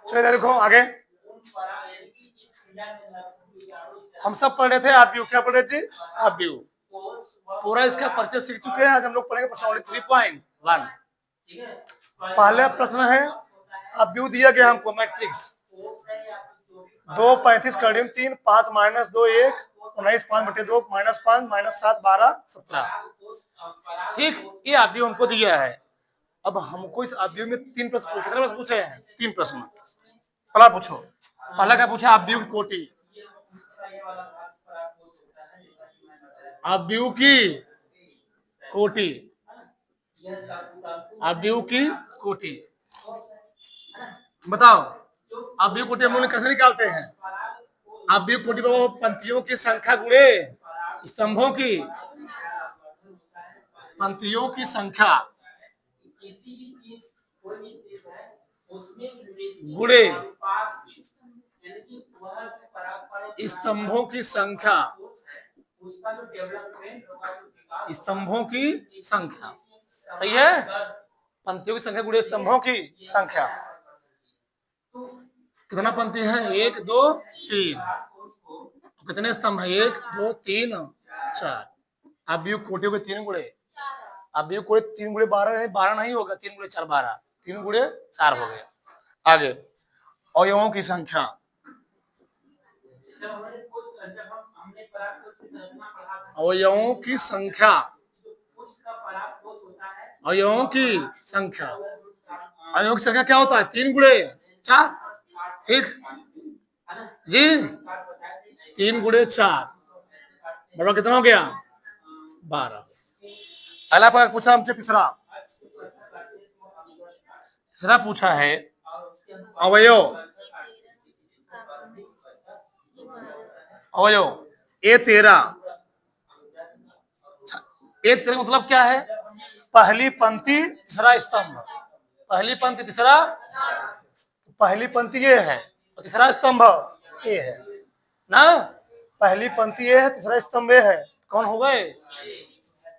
चलिए देखो आगे। हम सब पढ़ रहे थे आप व्यू, क्या पढ़ रहे थे आप व्यू, पूरा इसका परिचय सीख चुके हैं। आज हम लोग पढ़ेंगे प्रश्नावली 3.1। पहला प्रश्न है अब व्यू दिया गया हमको मैट्रिक्स 2 35 कर्णिम 3 5 माइनस 2 1 19 5 बटे 2 -5 -7 12 17। ठीक, ये आव्यूह हमको दिया है। अब हमको इस आव्यूह में 3 प्रश्न, कितने प्रश्न पूछे हैं? 3 प्रश्न। पहला पूछो, पहला क्या पूछा? आव्यूह की कोटि, आव्यूह की कोटि, आव्यूह की कोटि बताओ। आव्यूह कोटि हम लोग कैसे निकालते हैं? आव्यूह कोटि को पंक्तियों की संख्या गुणे स्तंभों की, पंक्तियों की संख्या गुणे स्तंभों की संख्या, स्तंभों की संख्या। सही है, पंक्तियों की संख्या गुणे स्तंभों की संख्या। कितना पंक्ति है? 1 2 3। कितने स्तंभ है? 1 2 3 4। आव्यूह कोटियों के 3 गुणे, आव्यूह कोटि 3 गुणे 12 नहीं, 12 नहीं होगा, 3 गुणे 4 12, 3 गुणे 4 हो गया। आगे अवयवों की संख्या, अवयवों की संख्या, अवयवों की संख्या, अवयवों की संख्या क्या होता है? 3 गुणे 4। ठीक जी, 3 गुणे 4 बड़ा कितना हो गया? 12। अगला पर पूछा हमसे तीसरा, तीसरा पूछा है अवयव, अवयव A13, A13 मतलब क्या है? पहली पंक्ति तीसरा स्तंभ, पहली पंक्ति तीसरा, पहली पंक्ति ये है और तीसरा स्तंभ ये है ना। पहली पंक्ति ये है, तीसरा स्तंभ ये है, कौन हो गए?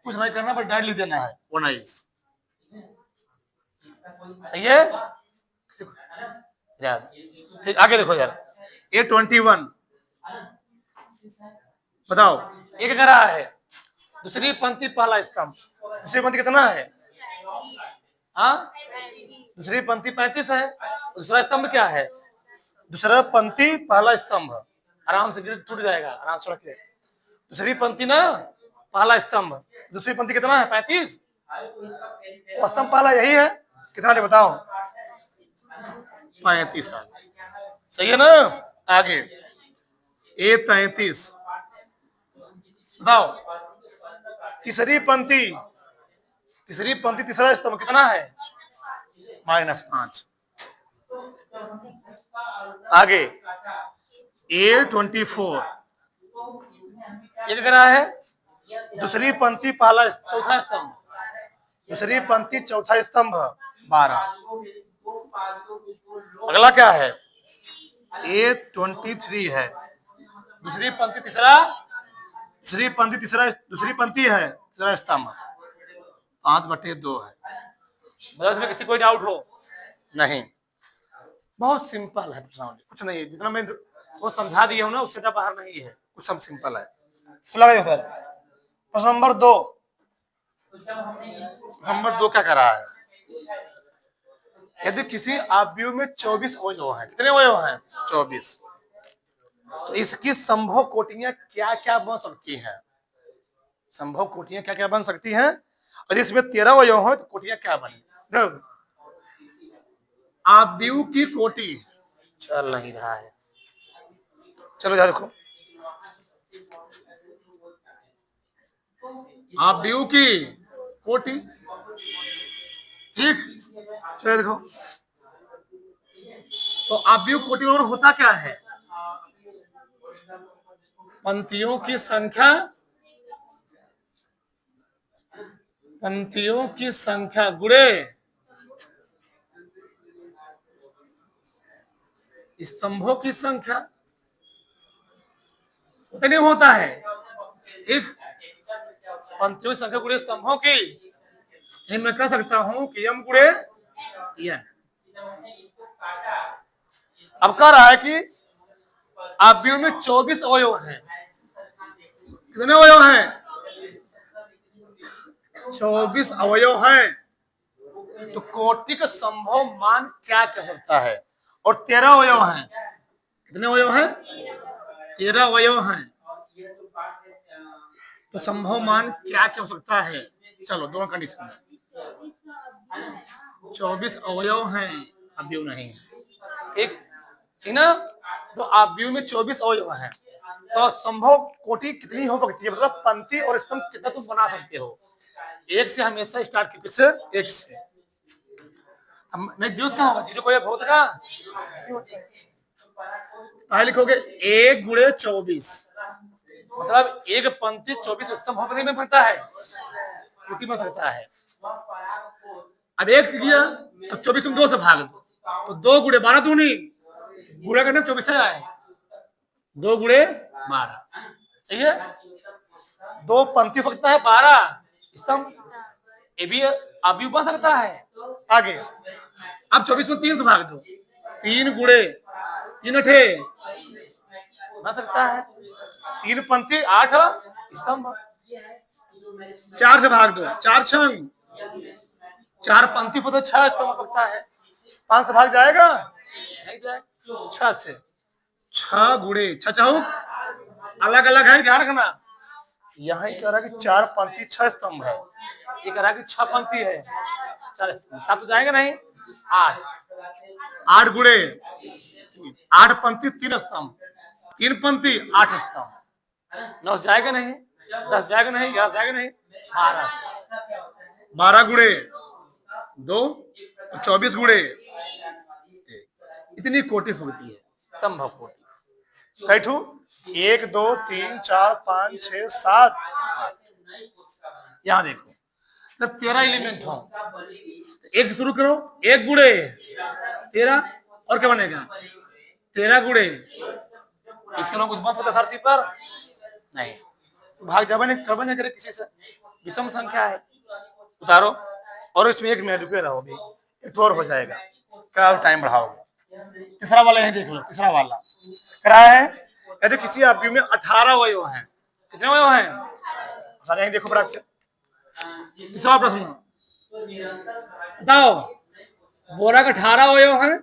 कुछ नहीं करना, बस डायरेक्ट लिख देना है 19। सही है, ठीक। आगे देखो यार, A21 बताओ, ये क्या कर रहा है? दूसरी पंक्ति पहला स्तंभ, दूसरी पंक्ति कितना है? हाँ, दूसरी पंक्ति 35 है, दूसरा स्तंभ क्या है? दूसरा पंक्ति पहला स्तंभ, आराम से गिर टूट जाएगा, आराम से रखिए। दूसरी पंक्ति ना पहला स्तंभ, दूसरी पंक्ति कितना है? 35। स्तंभ पहला यही है, कितना दे बताओ? 35। सही है ना। आगे A33 बताओ, तीसरी पंक्ति, तीसरी पंक्ति तीसरा स्तंभ कितना है? -5। आगे A24 ये कह रहा है दूसरी पंक्ति पहला चौथा स्तंभ, दूसरी पंक्ति चौथा स्तंभ 12। अगला क्या है? A23 है, दूसरी पंक्ति तीसरा, दूसरी पंक्ति तीसरा, दूसरी पंक्ति है तीसरा स्तंभ 5/2 है। मतलब इसमें किसी कोई डाउट हो? नहीं, बहुत सिंपल है प्रश्नावली, कुछ नहीं है, जितना मैं वो समझा दिया हूं ना उससे बाहर नहीं है, कुछ सब सिंपल है। चला गया फिर प्रश्न नंबर 2। नंबर 2 क्या कर रहा है? यदि किसी आव्यूह में 24 अवयव है, कितने अवयव हैं? 24, तो इसकी संभव कोटियां क्या क्या बन सकती हैं? संभव कोटियां क्या क्या बन सकती हैं? और इसमें 13 अवयव हो तो कोटियां क्या बनी? आव्यूह की कोटि चल नहीं रहा है, चलो जा देखो, आव्यूह की कोटि, ठीक। चलो देखो, तो आव्यूह कोटि और होता क्या है? पंक्तियों की संख्या, पंक्तियों की संख्या गुणे स्तंभों की संख्या, नहीं होता है। ठीक, पंक्तियों की संख्या गुणे स्तंभों की, मैं कह सकता हूं कि m गुणे n, अब कह रहा है कि अवयव में 24 अवयव हैं। कितने अवयव हैं? 24 अवयव हैं। तो कोटि का संभव मान क्या कहता है? और 13 अवयव हैं। कितने अवयव हैं? 13 अवयव हैं। तो संभव मान क्या क्या हो सकता है? चलो दोनों कंडीशन में 24 अवयव हैं, अवयव नहीं ठीक है ना। तो अवयव में 24 अवयव हैं, तो संभव कोटि कितनी हो सकती है? मतलब पंक्ति और स्तंभ कितना तुम बना सकते हो? एक से हमेशा स्टार्ट की, किससे? एक से। मैं जीरो कहाँ होगा? जीरो कोई बहुत का पहले लिखोगे 1 गुणे 24, मतलब एक पंक्ति 24 स्तंभ होने में बनता है, कोटि बन सकता है। अब एक किया, अब 24 में 2 से भाग दो, तो 2 गुणे 12 दूनी, गुणा करने 24 आए, 2 गुणे 12, सही है। 2 पंक्ति हो सकता है, 12 स्तंभ, ये भी अवयव बन सकता है। आगे अब 24 में 3 से भाग दो, 3 गुणे 3 अठे बन सकता है, 3 पंक्ति 8 स्तंभ। 4 से भाग दो, 4 छंग, 4 पंक्ति हो तो 6 स्तंभ हो सकता है। 5 से भाग जाएगा? नहीं जाएगा। 6 से 6 गुणे 6 चौक अलग अलग है, ध्यान रखना। यहाँ कह रहा है कि 4 पंक्ति 6 स्तंभ है, ये कह रहा है कि 6 पंक्ति है 4 स्तंभ। 7 तो जाएगा नहीं, 8 8 गुणे 8 पंक्ति 3 स्तंभ, 3 पंक्ति 8 स्तंभ। 9 जाएगा नहीं, 10 जाएगा नहीं, 11 जाएगा नहीं, 12 गुणे 2 तो 24 गुणे, इतनी कोटि फूकती है, संभव कोटि। कैठू 1 2 3 4 5 6 7, यहां देखो जब 13 एलिमेंट हो, एक से शुरू करो, 1 गुणे 13, और क्या बनेगा? 13 गुणे, इसके नाम कुछ बन सकता धरती पर? नहीं, तो भाग जब नहीं कब नहीं करे किसी से, विषम संख्या है, उतारो। और इसमें 1 मिनट रुके रहो, भी एक और हो जाएगा, क्या टाइम बढ़ाओगे? तीसरा वाला यही देख लो, तीसरा वाला कराया है, यदि किसी अवयव में 18 अवयव हैं, कितने अवयव हैं? सारे यही देखो बराबर से। तीसरा प्रश्न बताओ, बोरा का 18 अवयव हैं,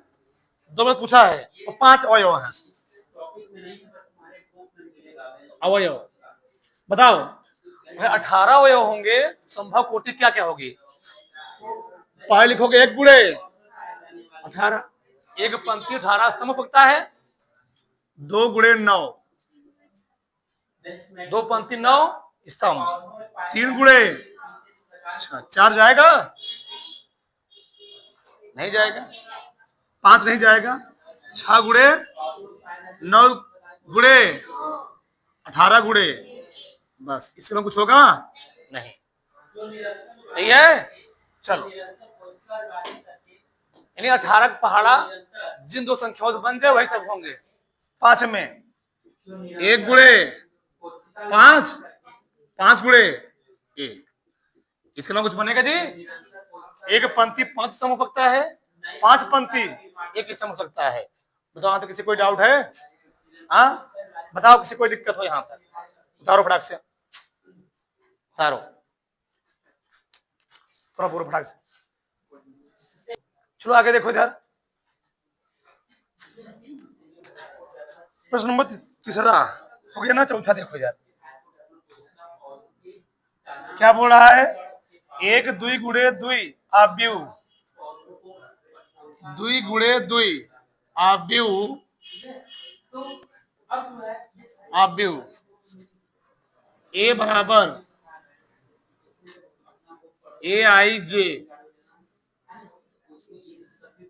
2 बार पूछा है, तो 5 अवयव हैं। अवयव बताओ, 18 अवयव होंगे, संभव कोटि क्या क्या होगी? पहले लिखोगे 1 गुणे 18, एक पंक्ति 18 स्तंभ हो सकता है, 2 गुणे 9, 2 पंक्ति 9 स्तंभ, 3 गुणे 4 जाएगा? नहीं जाएगा। 5 नहीं जाएगा। 6 गुणे 9 गुणे 18 गुणे, बस इसके में कुछ होगा नहीं, सही है। चलो, यानी 18 पहाड़ा जिन 2 संख्याओं से बन जाए वही सब होंगे। 5 में 1 गुणे 5, 5 गुणे 1, इसके नाम कुछ बनेगा जी? एक पंक्ति 5 स्तंभ हो सकता है, 5 पंक्ति 1 स्तंभ हो सकता है। बताओ, तो किसी कोई डाउट है? हाँ बताओ, किसी कोई दिक्कत हो यहाँ पर? उतारो फटाक से, उतारो थोड़ा पूरा फटाक से। चलो आगे देखो इधर, प्रश्न नंबर तीसरा हो गया ना, चौथा देखो इधर क्या बोल रहा है? 1 2 गुणे 2 अवयव, 2 गुणे 2 अवयव, अवयव ए बराबर AIJ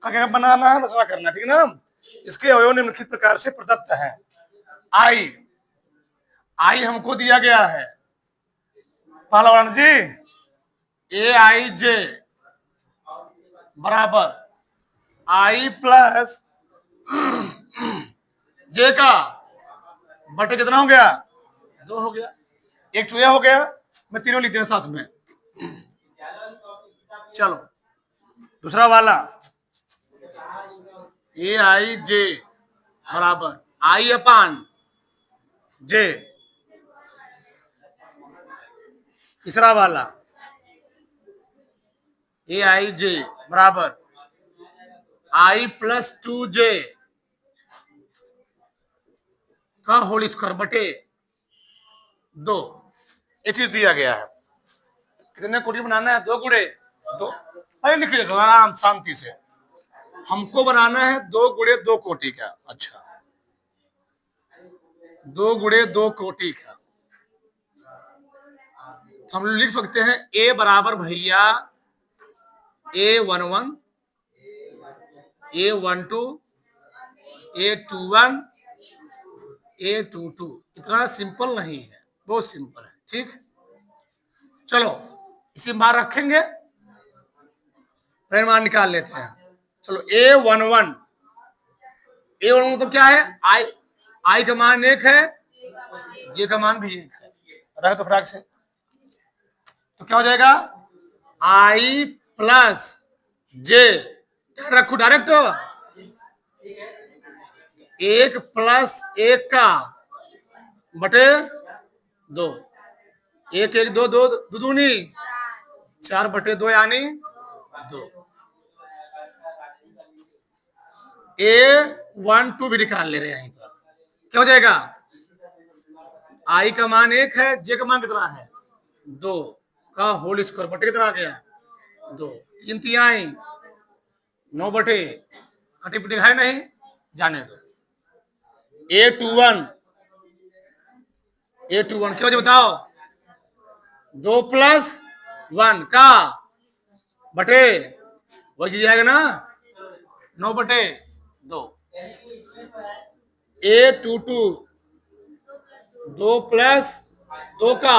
का क्या बनाना है, रचना करना, ठीक है ना। इसके अवयव निम्नलिखित प्रकार से प्रदत्त है। आई हमको दिया गया है, पहला वर्ण जी AIJ बराबर I प्लस J का बटे कितना हो गया? 2 हो गया, एक चूया हो गया, मैं तीनों लिख देना साथ में। चलो दूसरा वाला AIJ बराबर आई अपान जे। तीसरा वाला ए आई जे बराबर आई प्लस 2 जे का होल स्क्वायर बटे 2। ये चीज दिया गया है। कितने कोटि बनाना है? 2 गुणे 2। अरे लिख लीजिए आराम शांति से। हमको बनाना है 2 गुणे 2 कोटि का। अच्छा 2 गुणे 2 कोटि का। हम लिख सकते हैं ए बराबर भैया A11 A12 A21 A22। इतना सिंपल नहीं है, बहुत सिंपल है। ठीक, चलो इसी बार रखेंगे, परिमाण निकाल लेते हैं। चलो A11 मतलब क्या है? आई का मान 1 है, जे का मान भी 1 है। रहे तो फटाक से तो क्या हो जाएगा? आई प्लस जे रखो डायरेक्ट 1 प्लस 1 का बटे 2। 1 1 2 2 दूनी 4 बटे 2 यानी 2। A12 भी निकाल ले रहे हैं यहीं पर। क्या हो जाएगा? आई का मान 1 है, जे का मान कितना है? 2 का होल स्क्वायर बटे कितना आ गया? 2। 3 तिहाई 9 बटे कटी पिटी है नहीं, जाने दो। A21 क्या हो बताओ? 2 प्लस 1 का बटे वही जाएगा ना 9 बटे 2। A22 2 प्लस 2 का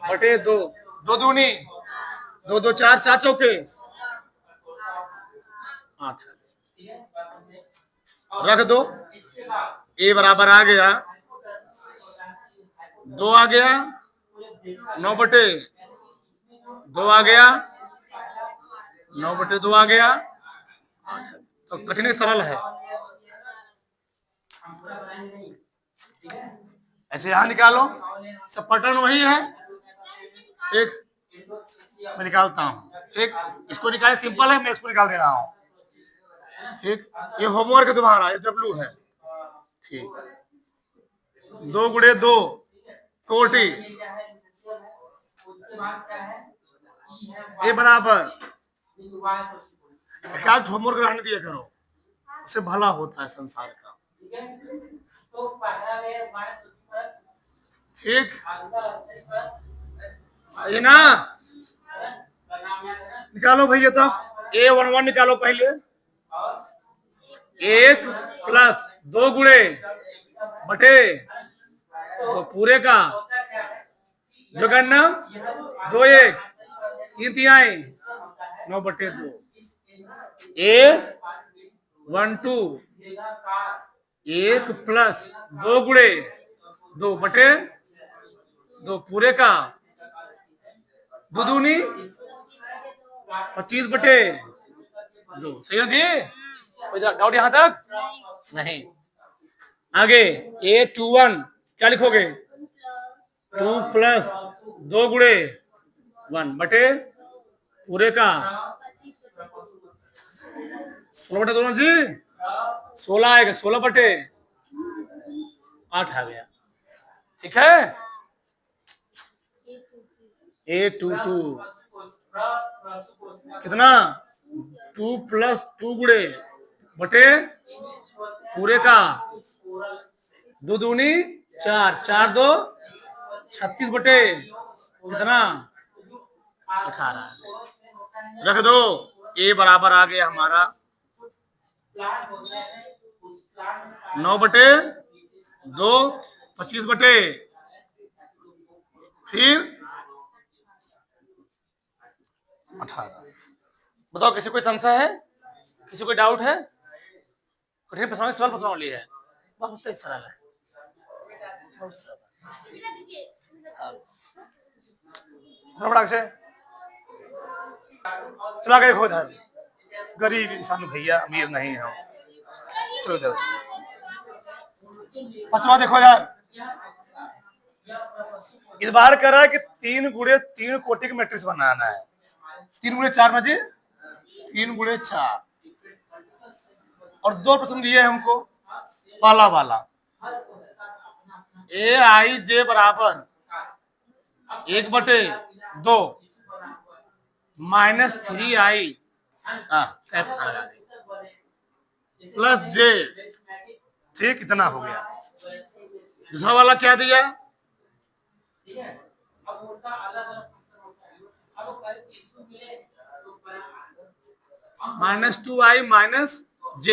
बटे 2। 2 दूनी 2 2 4 4 चौके 8। रख दो। ए बराबर आ गया 2 आ गया 9 बटे 2 आ गया 9 बटे 2 आ गया 8। तो कठिन सरल है। ऐसे यहां निकालो, सब पैटर्न वही है। ठीक, मैं निकालता हूं। ठीक, इसको निकाले सिंपल है, मैं इसको निकाल दे रहा हूं। ठीक, ये होमवर्क है तुम्हारा, ये डब्ल्यू है। ठीक, 2 गुणे 2 कोटि ए बराबर क्या होमवर्क रहने दिया करो, उससे भला होता है संसार का। ठीक, सही ना? निकालो भैया, तब A11 निकालो पहले। 1 प्लस 2 गुणे बटे तो पूरे का जो गणना 2 1 3 तिहाई 9 बटे 2। A12 1 प्लस 2 गुणे 2 बटे 2 पूरे का 2 दूनी 25 बटे 2। सही है जी? कोई डाउट यहां तक? नहीं। आगे A21 क्या लिखोगे? 2 प्लस 2 गुणे 1 बटे पूरे का 16 बटे 2 जी 16 आएगा, 16 बटे 8 आ गया। ठीक है। A22 कितना? 2 प्लस 2 गुणे बटे पूरे का 2 दूनी 4 4 2 36 बटे कितना 18। रख दो। ए बराबर आ गया हमारा 9 बटे 2 25 बटे फिर 18। बताओ किसी कोई संशय है? किसी कोई डाउट है? कठिन प्रश्न सवाल प्रश्नावली है, बहुत ही सरल है, बहुत सरल। से चला गए खोद, गरीब इंसान भैया, अमीर नहीं है। चलो पांचवा देखो यार, इस बार कह रहा है कि 3 × 3 कोटि का मैट्रिक्स बनाना है। 3 × 4 में जी 3 × 4 और 2 प्रश्न दिए हमको। पहला वाला AIJ बराबर 1/2 -3I प्लस J, ठीक, इतना हो गया। दूसरा वाला क्या दिया? -2I -J।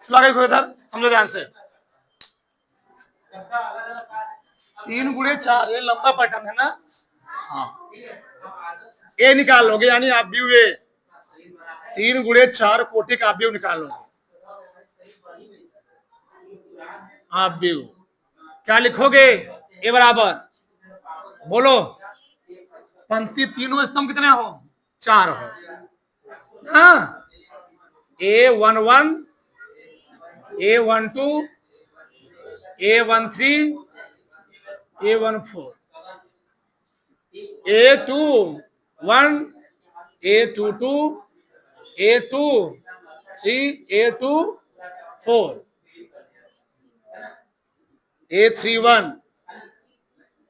चलो आगे देखो इधर, समझो ध्यान से। 3 × 4 ये लंबा पैटर्न है ना। हाँ, ए निकालोगे यानी ऑब्व्यू ए। 3 × 4 कोटि का ऑब्व्यू निकालोगे। ऑब्व्यू क्या लिखोगे? ए बराबर, बोलो, पंक्ति 3 हो, स्तंभ कितने हो? 4 हो। हाँ, A11, A12, A13, A14, A21, A22, A23, A24, A31,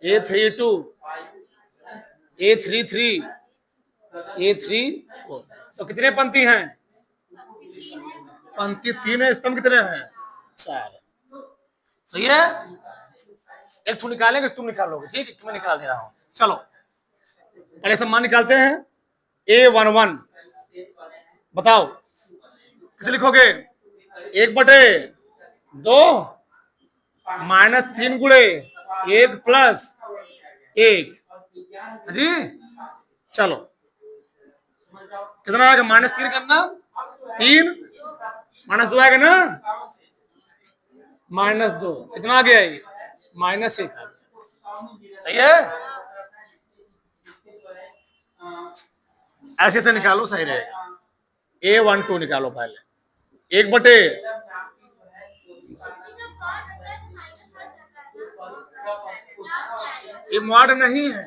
A32, A33, A34। तो कितने पंक्ति हैं? पंक्ति 3 है, स्तंभ कितने हैं? 4। सही है। एक ठू निकालेंगे, तुम निकालोगे, ठीक है? तुम्हें निकाल दे रहा हूं। चलो पहले सम्मान निकालते हैं। A11 बताओ किसे लिखोगे? 1/2 -3 × 1 + 1 जी। चलो कितना आएगा? -3 करना, 3 -2 आएगा ना, -2 कितना आ गया? ये -1 सही है। ऐसे से निकालो, सही रहेगा। A12 निकालो पहले। 1/, ये मॉड नहीं है,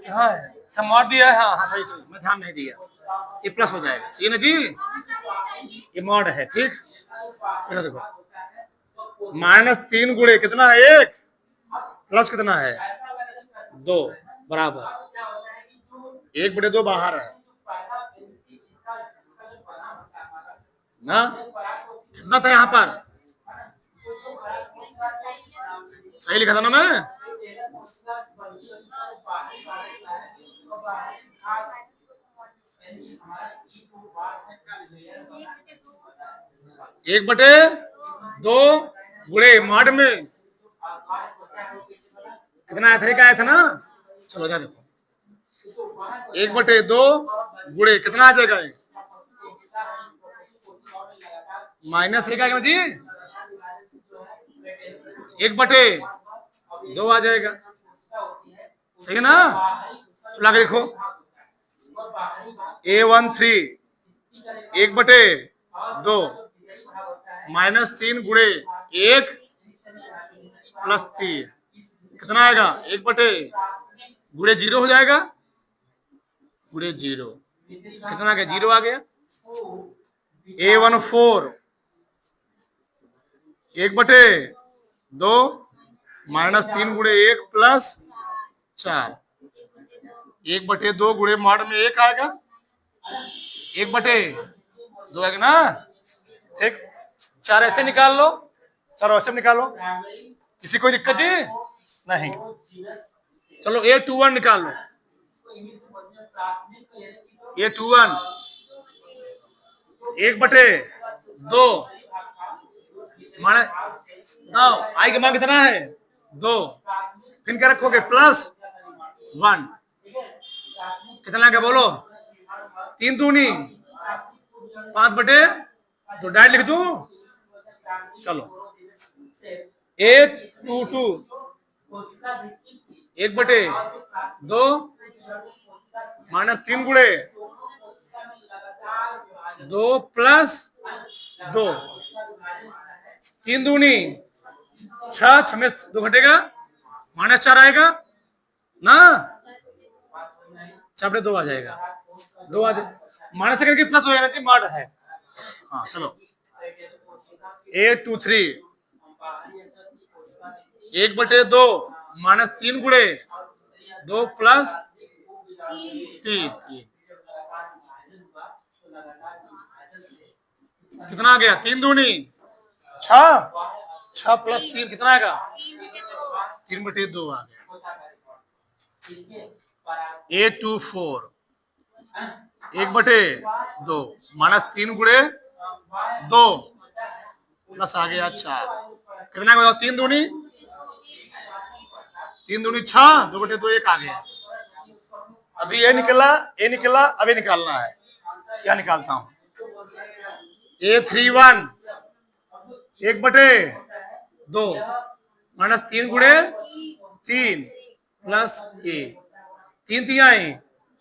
हाँ मॉड दिया है। हाँ हाँ सही सही, मैं ध्यान नहीं दिया। ये प्लस हो जाएगा, सही ना जी? ये मॉड है, ठीक। देखो -3 × कितना है? 1 प्लस कितना है? 2 बराबर 1/2 बाहर है ना, कितना था यहाँ पर? सही लिखा था ना मैं? एक बटे दो गुणे मॉड में कितना आया था? एक आया था ना। चलो जा देखो, 1/2 गुणे कितना आ जाएगा? -1 आएगा जी। 1/2 आ जाएगा, सही है ना? चलो आगे देखो, A13 1/2 -3 × 1 + 3 कितना आएगा? 1/, गुणे 0 हो जाएगा, गुणे 0 कितना आ गया? 0 आ गया। A14 1/2 -3 × 1 + 4 1/2 गुणे मॉड में 1 आएगा, 1/2 आएगा ना, ठीक। 4 ऐसे निकाल लो, 4 ऐसे निकालो, किसी कोई दिक्कत जी नहीं। चलो A21 निकाल लो। A21 1/2 आई का मान कितना है? 2, फिर क्या रखोगे? +1 कितना क्या बोलो? 3 दूनी 5/2 डायरेक्ट लिख दूं? चलो A22 1/2 -3 × 2 + 2, 3 दूनी 6, 6 में 2 घटेगा, -4 आएगा ना, 4 बटे 2 आ जाएगा, 2 आ जाए, माइनस करके प्लस हो जाएगा, मॉड है। हाँ चलो, 8 2 3, 1 बटे 2 -3 गुणे 2 प्लस 3, कितना आ गया, 3 दूनी 6, 6 प्लस 3 कितना आएगा, 3 बटे 2 आ गया। 8 2 4, 1 बटे 2 -3 गुणे 2 प्लस आ गया 4, कितना आ गया, 3 दूनी 6, 2 बटे 2 1 आ गया। अभी ये निकला, अभी निकालना है, क्या निकालता हूं, A31 1 बटे 2 -3 गुणे 3 प्लस 1, 3 तिहाई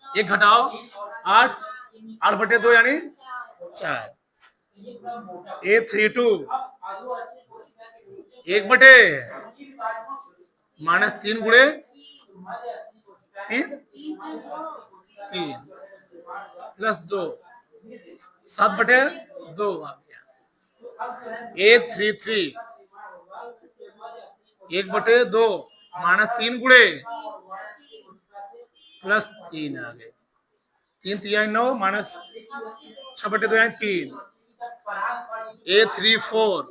1 घटाओ 8, 8 बटे 2 यानी 4, A32 1 बटे -3 गुणे 3 प्लस 2, 7 बटे 2 आ गया। A33 1 बटे 2 -3 गुणे प्लस 3 आ गए, 3 तिहाई 9 -6 बटे 2 यानी 3। A34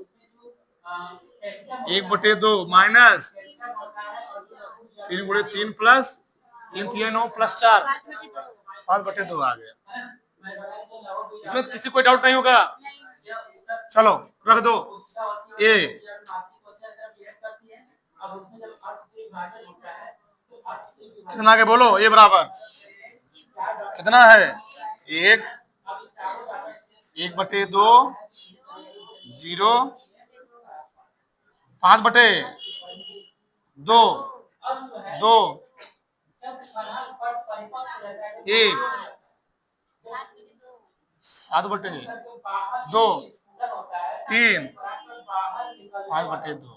1 बटे 2 माइनस 3 गुणे 3 प्लस 3 तिहाई 9 प्लस 4, 5 बटे 2 आ गया। इसमें किसी कोई डाउट नहीं होगा, चलो रख दो। ए कितना आगे बोलो, ए बराबर कितना है, 1 बटे 2 0, 5 बटे 2 2 1, 7 बटे 2 3, 5 बटे 2।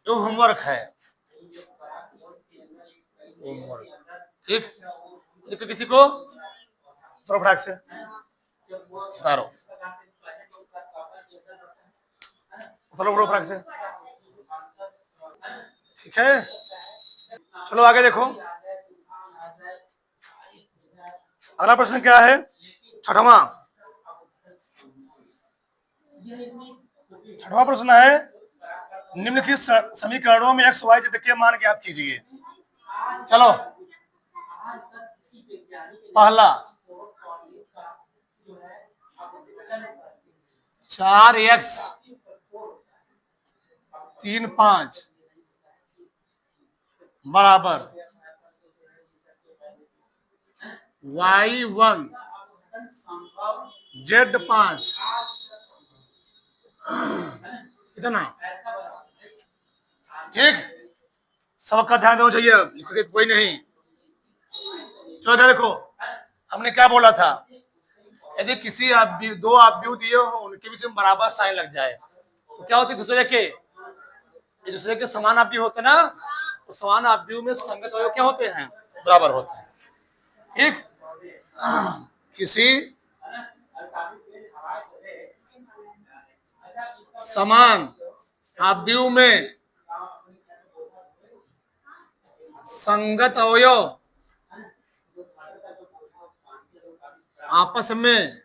जो होमवर्क है, ठीक, एक किसी को थोड़ा फटाक से उतारो, उतारो फटाक से, ठीक है। चलो आगे देखो, अगला प्रश्न क्या है, 6वां प्रश्न है, निम्नलिखित समीकरणों में x y z के मान ज्ञात कीजिए। चलो पहला 4x 3 5 बराबर y1 z5, इतना, ठीक, सबका ध्यान देना चाहिए, लिखोगे कोई नहीं। चलो देखो, हमने क्या बोला था, यदि किसी दो आव्यूह दिए हो, उनके बीच में बराबर साइन लग जाए तो क्या होती, दूसरे के समान आव्यूह होते ना, तो समान आव्यूह में संगत अवयव क्या होते हैं, बराबर होते हैं, ठीक। किसी समान आव्यूह में संगत अवयव आपस में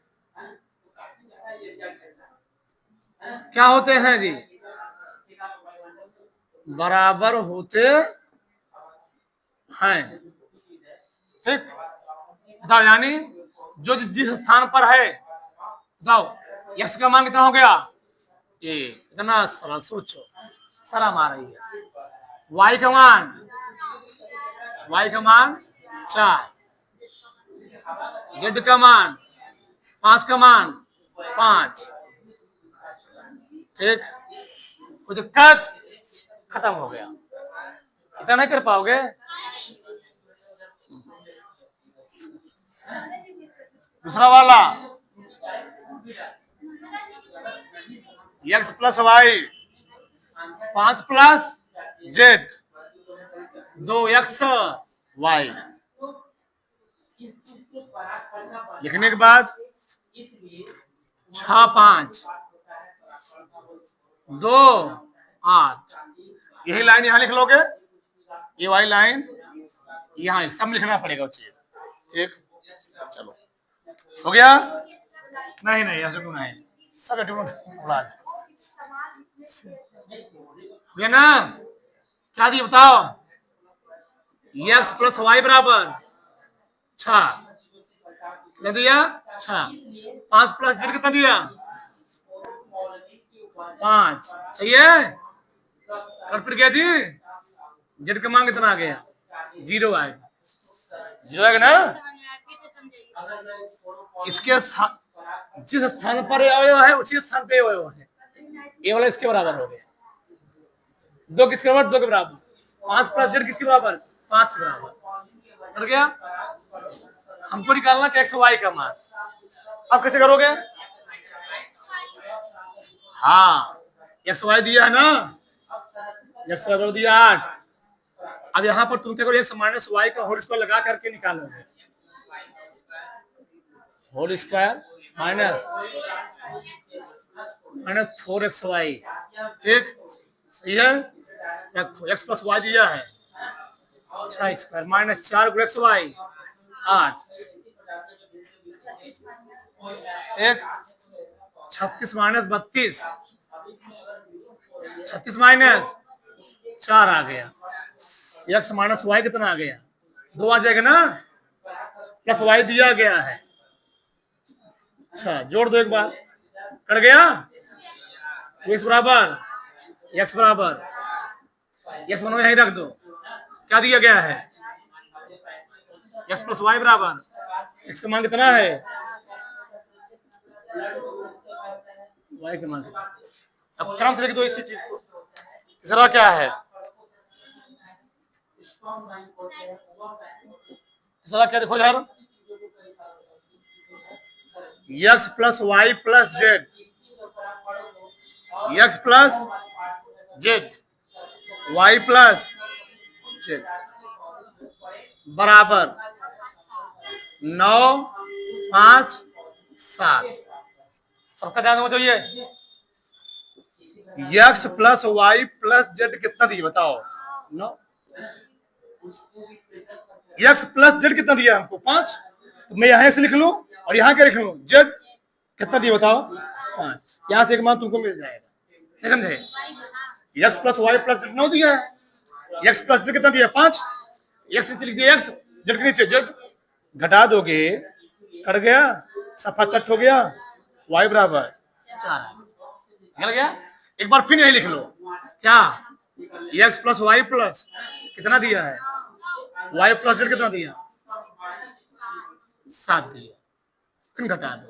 क्या होते हैं जी, बराबर होते हैं, ठीक। बताओ, यानी जो जिस स्थान पर है, बताओ x का मान कितना हो गया, ये इतना सरल, सोचो, शर्म आ रही है। y का मान 4, z का मान 5 का मान 5, ठीक, कोई दिक्कत, खत्म हो गया, इतना नहीं कर पाओगे। दूसरा वाला X plus Y 5 plus Z 2x Y लिखने के बाद 6 5 2 8 यही लाइन यहां लिख लोगे, ये वाली लाइन यहां सब लिखना पड़ेगा चीज। ठीक, चलो हो गया? नहीं नहीं ऐसे क्यों नहीं, सब उड़ा हो गया ना? क्या दिया बताओ? एक्स प्लस वाई बराबर 6 कितना दिया? 6। 5 प्लस जेड कितना दिया? 5। सही है? फिर क्या जी? जेड का मान कितना आ गया? 0 आएगा। 0 आएगा ना? इसके जिस स्थान पर अवयव है उसी स्थान पे अवयव है। ये वाला इसके बराबर हो गया। 2 किसके बराबर? 2 के बराबर। 5 प्लस जेड किसके बराबर? 5 के बराबर। कर गया? हमको निकालना कि एक्स वाई का मान। अब कैसे करोगे? हाँ, एक्स वाई दिया है ना, एक्स वाई दिया 8। अब यहाँ पर तुम देखो एक्स माइनस वाई का होल स्क्वायर लगा करके निकालोगे। Whole square minus 4x Y. ठीक, सही है? रखो एक्स प्लस वाई दिया है 6 स्क्वायर माइनस 4 एक्स वाई 8। एक 36 माइनस 32 36 माइनस 4 आ गया। एक्स माइनस वाई कितना आ गया? 2 आ जाएगा ना, प्लस वाई दिया गया है। अच्छा जोड़ दो एक बार, कट गया? एक्स बराबर एक्स बराबर यहीं रख दो। क्या दिया गया है? एक्स प्लस वाई बराबर एक्स का मान कितना है? वाई का मान। अब क्रम से लिख दो इसी चीज को। तीसरा क्या है? तीसरा क्या देखो यार, X plus Y plus Z, X plus Z Y plus Z बराबर 9 5 7। सबका ध्यान होना चाहिए। X plus Y plus Z कितना दिया बताओ? 9। एक्स प्लस जेड कितना दिया हमको? 5। तो मैं यहां से लिख लूं और यहां क्या लिख लूं? जेड कितना दिया बताओ? 5। यहां से एक मान तुमको मिल जाएगा। समझे? X plus Y plus Z 9 दिया है। एक्स प्लस जेड कितना दिया? 5। एक्स नीचे लिख दिया एक्स, जेड के नीचे जेड, घटा दोगे कट गया, सफा चट हो गया। वाई बराबर 4 निकल गया। एक बार फिर यही लिख लो। क्या? एक्स प्लस वाई प्लस कितना दिया है? वाई प्लस जेड कितना दिया? 7 दिया। फिर घटा दो,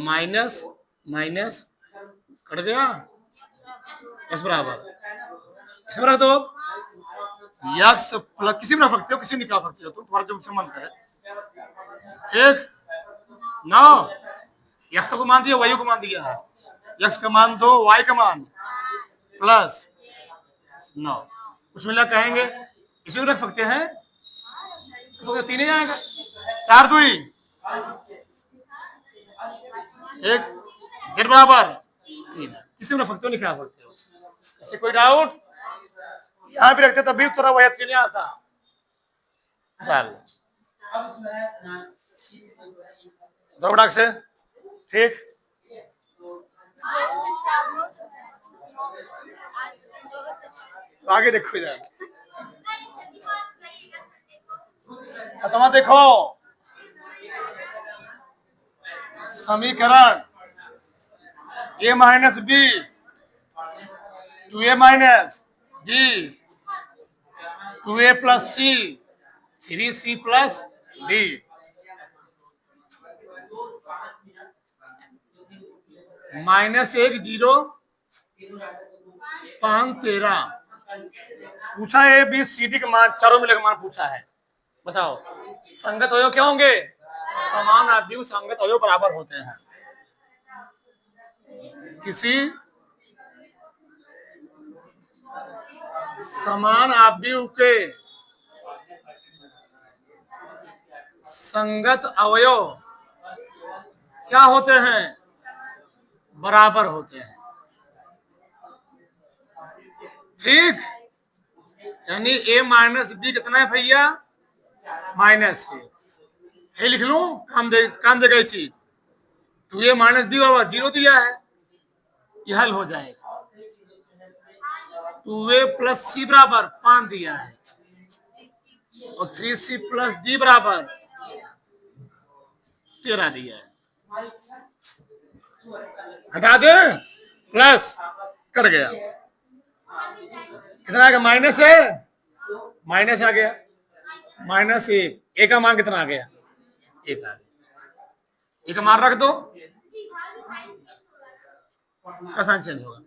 माइनस माइनस कट गया, एक्स बराबर इसमें रख दो। एक्स प्लस किसी में रख सकते हो, किसी निकाल सकते हो तुम, तुम्हारा जो मन है। एक 9 एक्स को मान दिया, वाई को मान दिया है। एक्स का मान 2, वाई का मान प्लस 9, उसमें लग कहेंगे इसी को रख सकते हैं। तो 3 ही आएगा। 4 2 1 जेड बराबर 3। किसी में रख सकते हो, निकाल सकते हो। इससे कोई डाउट? यहाँ भी रखते तभी उत्तर वही नहीं आता। चल दो से ठीक। आगे देखो यार, सतवा देखो, समीकरण a minus B 2a minus B 2a plus C 3c plus D. -1 0 5 13 पूछा है। बी सी डी का मान चारों मिले का मान पूछा है। बताओ संगत अवयव क्या होंगे? समान अवयव संगत अवयव बराबर होते हैं। किसी समान आव्यूह के संगत अवयव क्या होते हैं? बराबर होते हैं। ठीक, यानी a माइनस बी कितना है भैया? माइनस ए। लिख लूं, काम देगा ये चीज। 2a माइनस बी बराबर 0 दिया है, यह हल हो जाएगा। 2a प्लस सी बराबर 5 दिया है और 3c प्लस डी बराबर 13 दिया है। हटा दे, प्लस कट गया, कितना आ गया? माइनस है, माइनस आ गया, माइनस एक। ए का मान कितना आ गया? एक आ गया। ए का मान रख दो, का साइन चेंज होगा।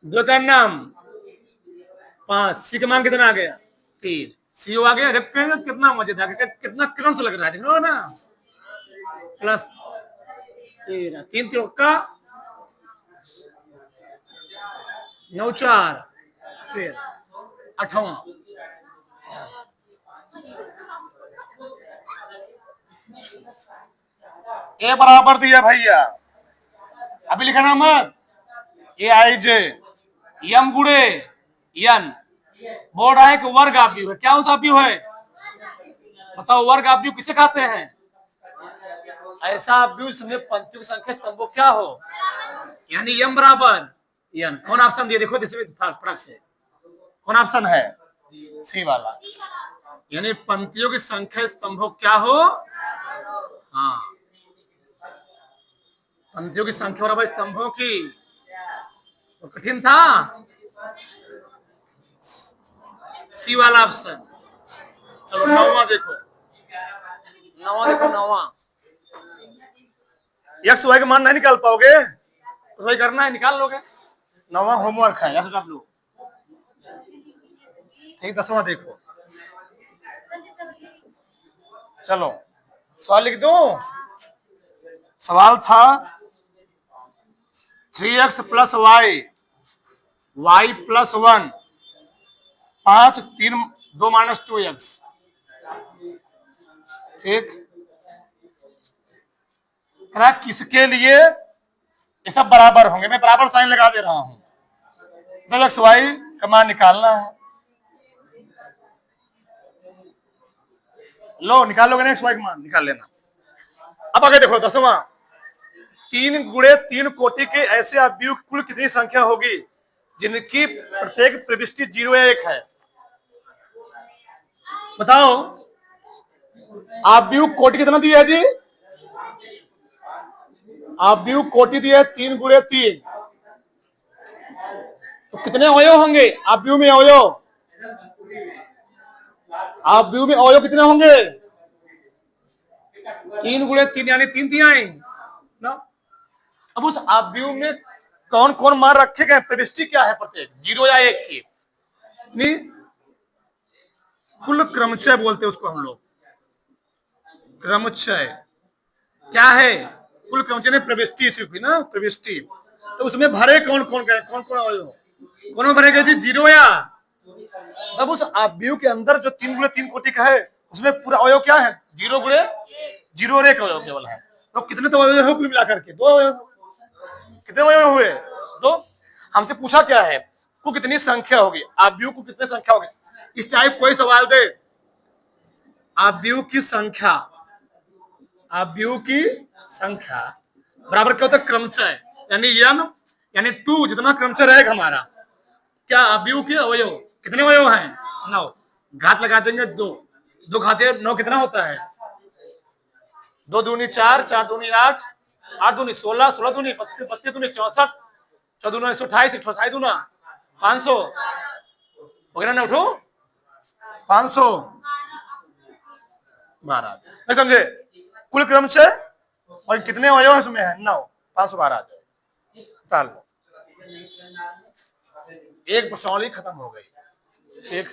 दो का नाम 5, सी का मान कितना आ गया? 3, सी आ गया। कितना मजेदार, कितना क्रम से लग रहा है, देखो ना, प्लस 13, 3 3 का 9 4 13, 8वां। ए बराबर दिया भैया, अभी लिखना मत। ए आई जे यम गुड़े यन, बोल रहा है कि वर्ग आव्यूह है। क्या उस आव्यूह है? बताओ, वर्ग आव्यूह किसे कहते हैं? ऐसा आव्यूह जिसमें पंक्तियों की संख्या स्तंभों क्या हो, यानी यम बराबर यन। कौन ऑप्शन दिया? देखो फर्क से कौन ऑप्शन है? सी वाला, यानी पंक्तियों की संख्या स्तंभों क्या हो। हाँ, पंक्तियों की संख्या बराबर स्तंभों की। तो कठिन था, सी वाला ऑप्शन। चलो नौवां देखो, नौवां। एक्स वाई का मान नहीं निकाल पाओगे तो वही करना है, निकाल लोगे। नौवां होमवर्क है, ऐसे आप लोग। ठीक, 10वां देखो। चलो सवाल लिख दो। सवाल था 3x plus Y, Y plus 1, 5 3 2 minus 2x। ठीक, किसके लिए ये सब बराबर होंगे? मैं बराबर साइन लगा दे रहा हूं। तो एक्स वाई का मान निकालना है। लो, निकाल लोगे ना एक्स वाई का मान, निकाल लेना। अब आगे देखो 10वां, 3 गुणे 3 कोटि के ऐसे आव्यूह की कुल कितनी संख्या होगी जिनकी प्रत्येक प्रविष्टि 0 या 1 है? बताओ, आव्यूह कोटि कितना दिया है जी? आव्यूह कोटि दिया है 3 गुणे 3, तो कितने अवयव होंगे आव्यूह में? आव्यूह में अवयव कितने होंगे? 3 गुणे 3 यानी 3 तिहाई ना। अब उस आव्यूह में कौन कौन मान रखे गए? प्रविष्टि क्या है प्रत्येक? 0 या 1 की। कुल क्रमचय बोलते हैं उसको हम लोग, क्रमचय क्या है? कुल क्रमचय ने प्रविष्टि सिर्फ ना, प्रविष्टि। तो उसमें भरे कौन कौन गए? कौन कौन अवयव? कौन भरे गए जी? 0 या। तब उस आव्यूह के अंदर जो 3 गुणे 3 कोटि का है उसमें पूरा अवयव क्या है? 0 गुणे 0 और 1 अवयव केवल है। तो कितने तो अवयव हो कुल मिलाकर के? 2 अवयव। कितने अवयव हुए? 2। हमसे पूछा क्या है? को कितनी संख्या होगी, आव्यूह को कितनी संख्या होगी? इस टाइप कोई सवाल दे, आव्यूह की संख्या, आव्यूह की संख्या बराबर क्या होता है? क्रमचय, यानी यन यानी 2 जितना क्रमचय रहेगा हमारा। क्या आव्यूह के अवयव कितने अवयव हैं? 9। घात लगा देंगे 2, 2 घाते 9 कितना होता है? 2 दूनी 4, 4 दूनी 8, 8 दूनी 16, 16 दूनी 32 दूनी 64, 14 दूनी 128, 128 दूना 500 वगैरह ना उठो 512। नहीं समझे? कुल क्रमचय और कितने अवयव इसमें है? 9, 512 आ जाए। एक प्रश्नावली खत्म हो गई। एक